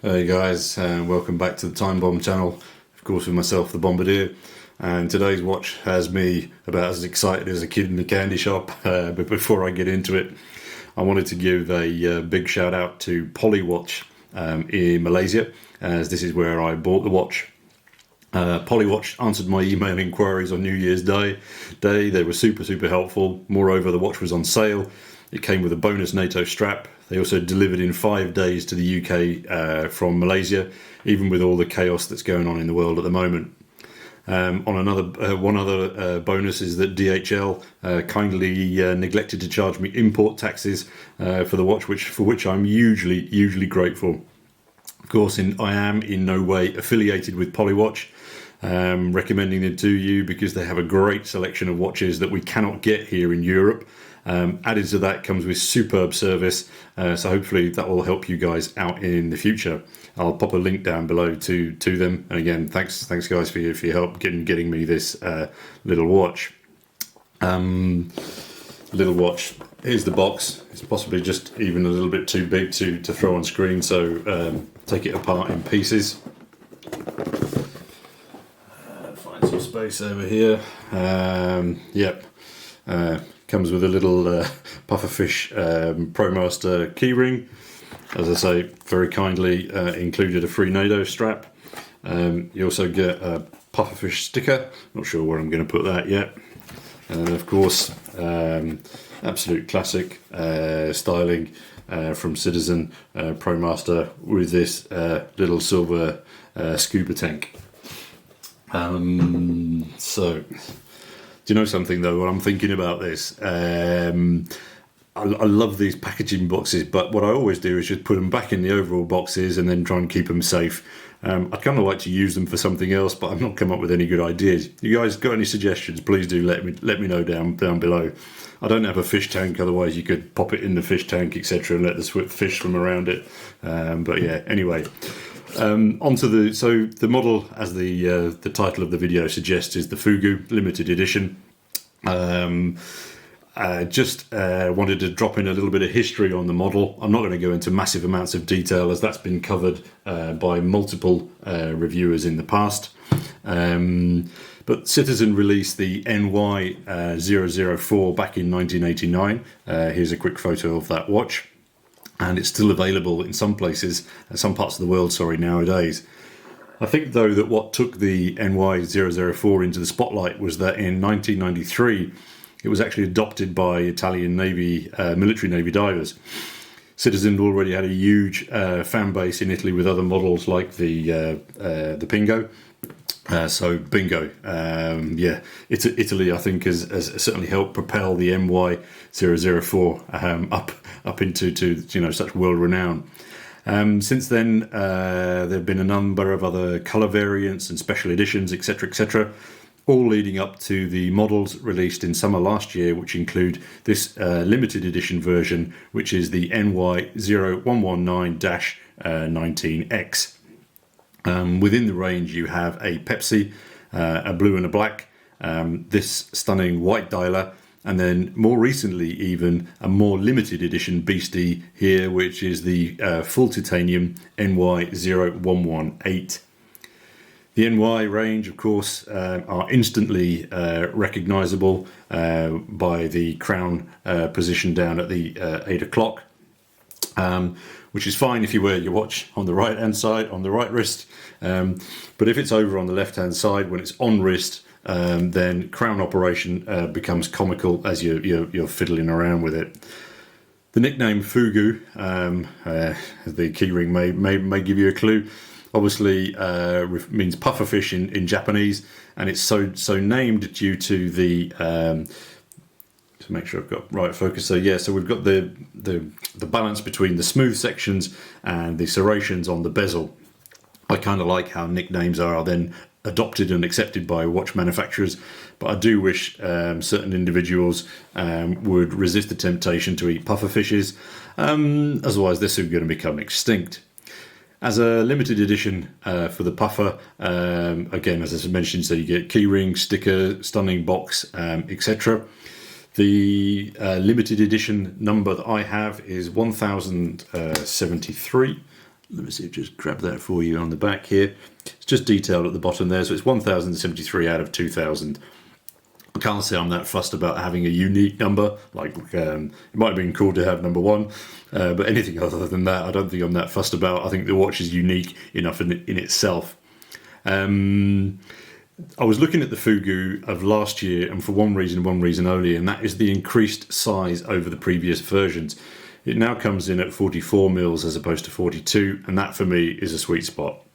Hey guys, welcome back to the Time Bomb channel, of course with myself, the Bombardier, and today's watch has me about as excited as a kid in the candy shop. But before I get into it, I wanted to give a big shout out to Polywatch in Malaysia, as this is where I bought the watch. Polywatch answered my email inquiries on New Year's Day. They were super helpful. Moreover, the watch was on sale. It came with a bonus NATO strap. They also delivered in 5 days to the UK from Malaysia, even with all the chaos that's going on in the world at the moment. One other bonus is that DHL kindly neglected to charge me import taxes for the watch, for which I'm hugely grateful. Of course, I am in no way affiliated with Polywatch. Recommending them to you because they have a great selection of watches that we cannot get here in Europe. Added to that comes with superb service, so hopefully that will help you guys out in the future. I'll pop a link down below to them, and again, thanks guys for your help getting me this little watch. Here's the box. It's possibly just even a little bit too big to throw on screen, so take it apart in pieces. Find some space over here. Comes with a little pufferfish PROMASTER keyring. As I say, very kindly included a free NATO strap. You also get a pufferfish sticker. Not sure where I'm going to put that yet. And of course, absolute classic styling from Citizen PROMASTER with this little silver scuba tank. So, do you know something though, when I'm thinking about this? I love these packaging boxes, but what I always do is just put them back in the overall boxes and then try and keep them safe. I'd kind of like to use them for something else, but I've not come up with any good ideas. You guys got any suggestions? Please do let me know down below. I don't have a fish tank, otherwise you could pop it in the fish tank, etc., and let the fish swim around it. But yeah, anyway. Onto the model, as the title of the video suggests, is the FUGU limited edition. Just wanted to drop in a little bit of history on the model. I'm not going to go into massive amounts of detail, as that's been covered by multiple reviewers in the past. But Citizen released the NY0119-19X back in 1989. Here's a quick photo of that watch. And it's still available in some places, some parts of the world, nowadays. I think, though, that what took the NY0119 into the spotlight was that in 1993, it was actually adopted by Italian military Navy divers. Citizen already had a huge fan base in Italy with other models like the Pingo. So bingo, Italy I think has certainly helped propel the NY0119 up into such world renown. Since then, there have been a number of other colour variants and special editions, etc., all leading up to the models released in summer last year, which include this limited edition version, which is the NY0119-19X. Within the range you have a Pepsi, a blue and a black, this stunning white dialer, and then more recently even a more limited edition beastie here, which is the full titanium NY0118. The NY range, of course, are instantly recognisable by the crown position down at the 8 o'clock. Which is fine if you wear your watch on the right hand side, on the right wrist, but if it's over on the left hand side when it's on wrist, then crown operation becomes comical as you're fiddling around with it. The nickname FUGU, the keyring may give you a clue, obviously means pufferfish in Japanese, and it's so named due to the to make sure I've got right focus. So we've got the balance between the smooth sections and the serrations on the bezel. I kind of like how nicknames are then adopted and accepted by watch manufacturers, but I do wish certain individuals would resist the temptation to eat pufferfishes, otherwise they're soon going to become extinct. As a limited edition for the puffer, again, as I mentioned, so you get keyring, sticker, stunning box, etc. The limited edition number that I have is 1073. let me see, just grab that for you on the back here. It's just detailed at the bottom there, so it's 1073 out of 2000. I can't say I'm that fussed about having a unique number, like it might have been cool to have number 1, but anything other than that I don't think I'm that fussed about. I think the watch is unique enough in itself. I was looking at the FUGU of last year, and for one reason only, and that is the increased size over the previous versions. It now comes in at 44 mils as opposed to 42, and that for me is a sweet spot.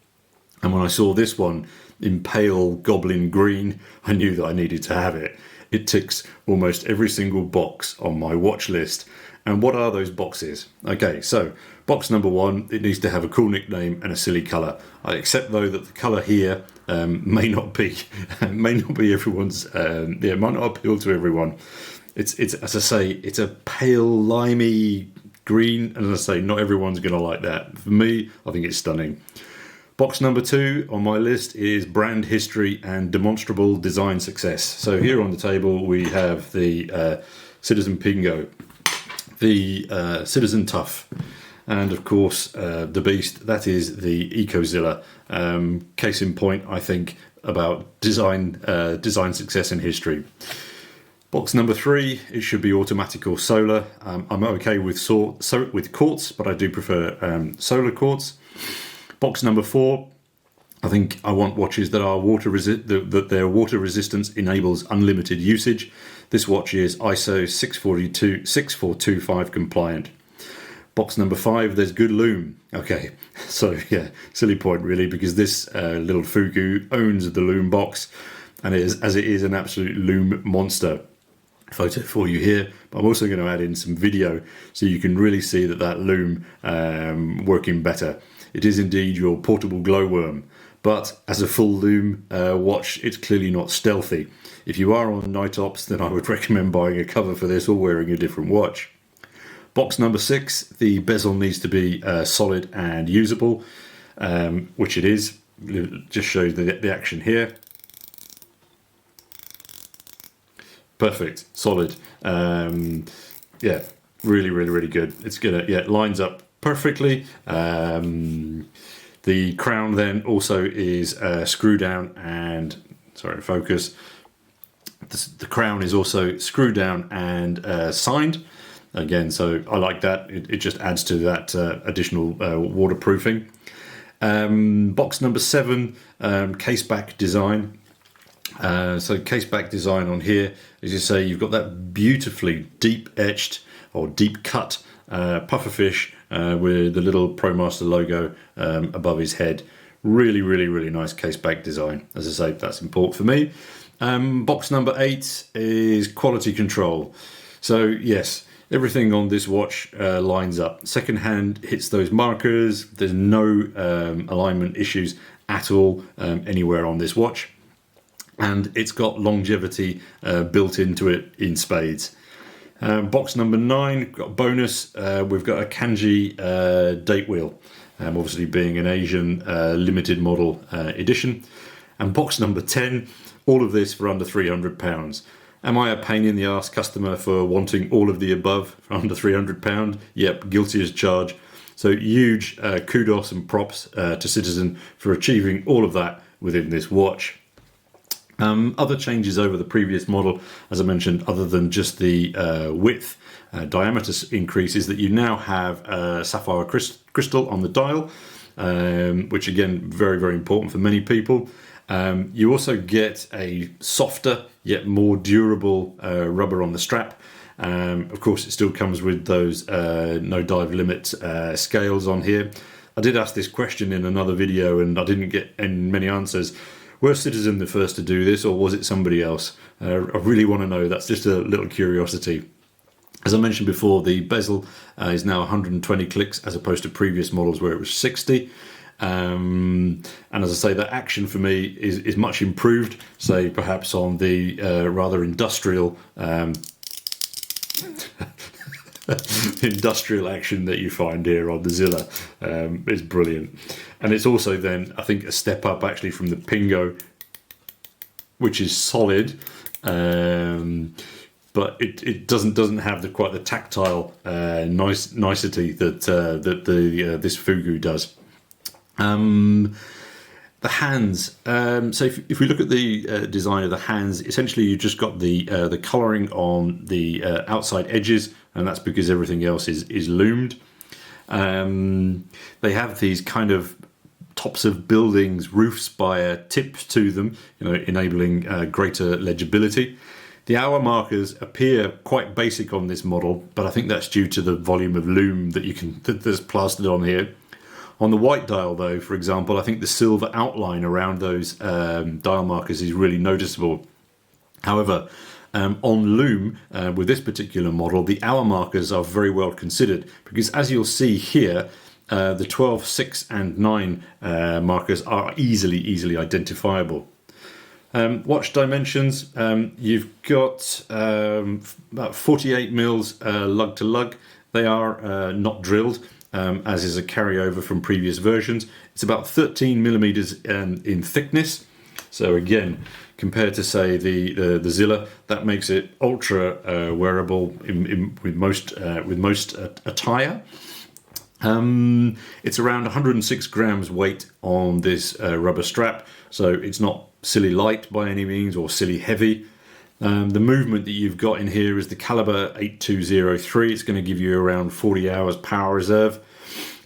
And when I saw this one in pale goblin green, I knew that I needed to have it. It ticks almost every single box on my watch list. And what are those boxes? Okay, so box number 1, it needs to have a cool nickname and a silly colour. I accept though that the colour here may not be everyone's. It might not appeal to everyone. It's as I say, it's a pale limey green, and as I say, not everyone's going to like that. For me, I think it's stunning. Box number 2 on my list is brand history and demonstrable design success. So here on the table we have the Citizen Pingo, the Citizen Tough, and of course the beast, that is the Ecozilla. Case in point, I think, about design success in history. Box number 3, it should be automatic or solar. I'm okay with quartz, but I do prefer solar quartz. Box number 4, I think I want watches that are that their water resistance enables unlimited usage. This watch is ISO 64225 compliant. Box number 5, there's good LUME. Okay, so yeah, silly point really, because this little FUGU owns the LUME box, and it is an absolute LUME monster. Photo for you here, but I'm also going to add in some video so you can really see that LUME working better. It is indeed your portable glowworm, but as a full LUME watch, it's clearly not stealthy. If you are on night ops, then I would recommend buying a cover for this or wearing a different watch. Box number 6, the bezel needs to be solid and usable, which it is. It just shows the action here. Perfect, solid. Yeah, really good. It's gonna, it lines up perfectly. The crown then also is screw down and, sorry, focus. The crown is also screw down and signed. Again, so I like that. It just adds to that additional waterproofing. Box number 7, case back design. So case back design on here, as you say, you've got that beautifully deep etched or deep cut pufferfish with the little ProMaster logo above his head. Really nice case back design. As I say, that's important for me. Box number 8 is quality control. So yes, everything on this watch lines up. Second hand hits those markers. There's no alignment issues at all anywhere on this watch. And it's got longevity built into it in spades. Box number 9, got a bonus. We've got a kanji date wheel, obviously being an Asian limited model edition. And box number 10, all of this for under £300. Am I a pain in the arse customer for wanting all of the above for under £300? Yep, guilty as charged. So huge kudos and props to Citizen for achieving all of that within this watch. Other changes over the previous model, as I mentioned, other than just the width, diameter increase, is that you now have sapphire crystal on the dial, which again, very important for many people. You also get a softer yet more durable rubber on the strap. Of course, it still comes with those no dive limit scales on here. I did ask this question in another video and I didn't get many answers. Were Citizen the first to do this, or was it somebody else? I really want to know. That's just a little curiosity. As I mentioned before, the bezel is now 120 clicks as opposed to previous models where it was 60. And as I say, that action for me is much improved, say perhaps on the rather industrial industrial action that you find here on the Zilla. Is brilliant. And it's also then, I think, a step up actually from the Pingo, which is solid, but it doesn't have quite the tactile nicety that this FUGU does. The hands. So if we look at the design of the hands, essentially you just got the colouring on the outside edges, and that's because everything else is loomed. They have these kind of tops of buildings, roof spire tips to them, enabling greater legibility. The hour markers appear quite basic on this model, but I think that's due to the volume of lume that's plastered on here. On the white dial, though, for example, I think the silver outline around those dial markers is really noticeable. However, on Lume, with this particular model, the hour markers are very well considered, because as you'll see here, the 12, 6 and 9 markers are easily identifiable. Watch dimensions, you've got about 48 mils lug to lug. They are not drilled, as is a carryover from previous versions. It's about 13 millimeters in thickness. So again, compared to say the Zilla, that makes it ultra wearable with most attire. It's around 106 grams weight on this rubber strap, so it's not silly light by any means or silly heavy. The movement that you've got in here is the caliber 8203. It's going to give you around 40 hours power reserve.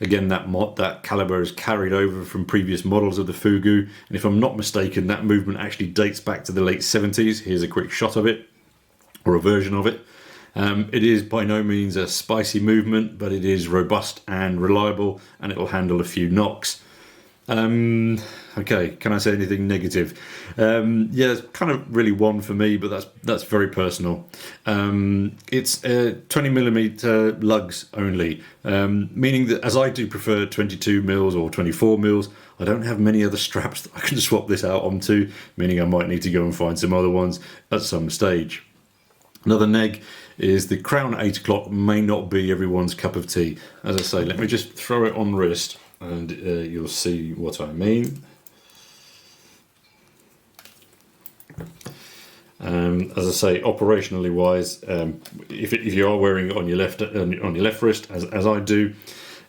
Again, that caliber is carried over from previous models of the FUGU, and if I'm not mistaken, that movement actually dates back to the late 70s. Here's a quick shot of it, or a version of it. It is by no means a spicy movement, but it is robust and reliable, and it'll handle a few knocks. Okay, can I say anything negative? Yeah, it's kind of really one for me, but that's very personal. It's 20 millimeter lugs only, meaning that as I do prefer 22 mils or 24 mils, I don't have many other straps that I can swap this out onto, meaning I might need to go and find some other ones at some stage. Another neg is the crown at 8 o'clock may not be everyone's cup of tea. As I say, let me just throw it on wrist and you'll see what I mean. As I say, operationally wise, if you are wearing it on your left wrist, as I do,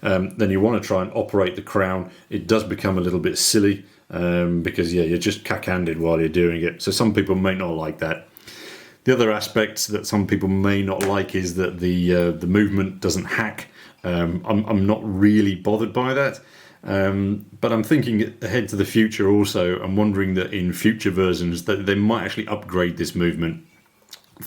then you want to try and operate the crown. It does become a little bit silly because you're just cack-handed while you're doing it. So some people may not like that. The other aspects that some people may not like is that the movement doesn't hack. I'm not really bothered by that, but I'm thinking ahead to the future also. I'm wondering that in future versions that they might actually upgrade this movement.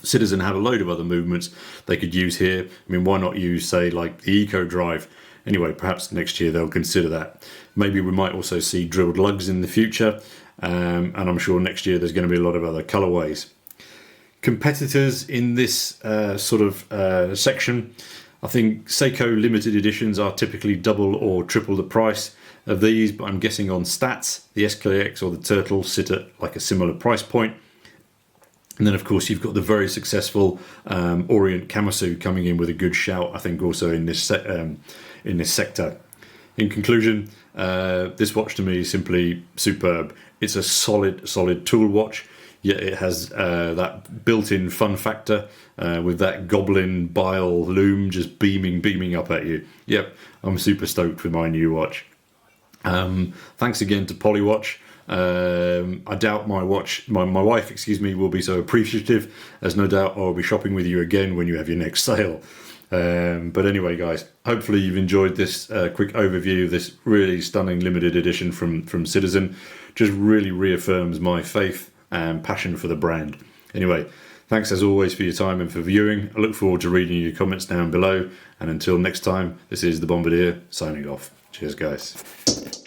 Citizen have a load of other movements they could use here. I mean, why not use, say, like the Eco Drive? Anyway, perhaps next year they'll consider that. Maybe we might also see drilled lugs in the future, and I'm sure next year there's going to be a lot of other colorways. Competitors in this section, I think Seiko limited editions are typically double or triple the price of these, but I'm guessing on stats, the SKX or the Turtle sit at like a similar price point. And then of course you've got the very successful Orient Kamasu coming in with a good shout, I think also in this sector. In conclusion, this watch to me is simply superb. It's a solid tool watch. Yet it has that built-in fun factor with that goblin bile lume just beaming up at you. Yep, I'm super stoked with my new watch. Thanks again to Polywatch. I doubt my wife, will be so appreciative, as no doubt I'll be shopping with you again when you have your next sale. But anyway, guys, hopefully you've enjoyed this quick overview of this really stunning limited edition from Citizen. Just really reaffirms my faith and passion for the brand. Anyway, thanks as always for your time and for viewing. I look forward to reading your comments down below, and until next time, this is the Bombardier signing off. Cheers, guys.